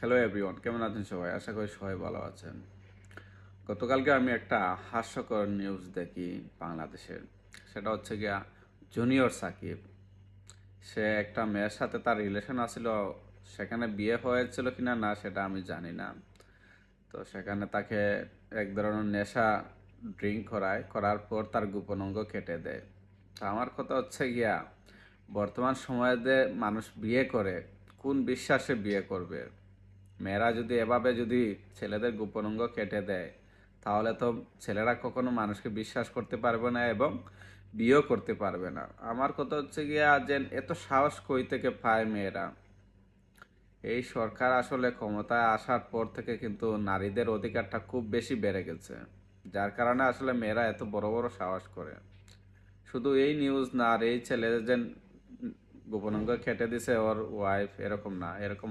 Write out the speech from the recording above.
Hello everyone, কেমন আছেন সবাই? আশা করি সবাই ভালো আছেন। গতকালকে আমি একটা হাস্যকর নিউজ দেখি বাংলাদেশের। সেটা হচ্ছে গিয়া জুনিয়র সাকিব। সে একটা মেয়ের সাথে তার রিলেশন আছিল, সেখানে বিয়ে হয়েছিল কিনা না সেটা আমি জানি না। তো সেখানে তাকে এক ধরনের নেশা ড্রিঙ্ক করার পর তার গোপন অঙ্গ কেটে দেয়। তো আমার কথা হচ্ছে গিয়া বর্তমান সময়ে যে মানুষ বিয়ে করে, কোন বিশ্বাসে বিয়ে করবে? মেয়েরা যদি এভাবে যদি ছেলেদের গোপন অঙ্গ কেটে দেয়, তাহলে তো ছেলেরা কখনো মানুষকে বিশ্বাস করতে পারবে না এবং বিয়েও করতে পারবে না। আমার কথা হচ্ছে গিয়া যে এত সাহস কই থেকে পায় মেয়েরা? এই সরকার আসলে ক্ষমতায় আসার পর থেকে কিন্তু নারীদের অধিকারটা খুব বেশি বেড়ে গেছে, যার কারণে আসলে মেয়েরা এত বড় বড় সাহস করে। শুধু এই নিউজ না, আর এই ছেলে যে গোপন অঙ্গ কেটে দিছে ওর ওয়াইফ, এরকম না, এরকম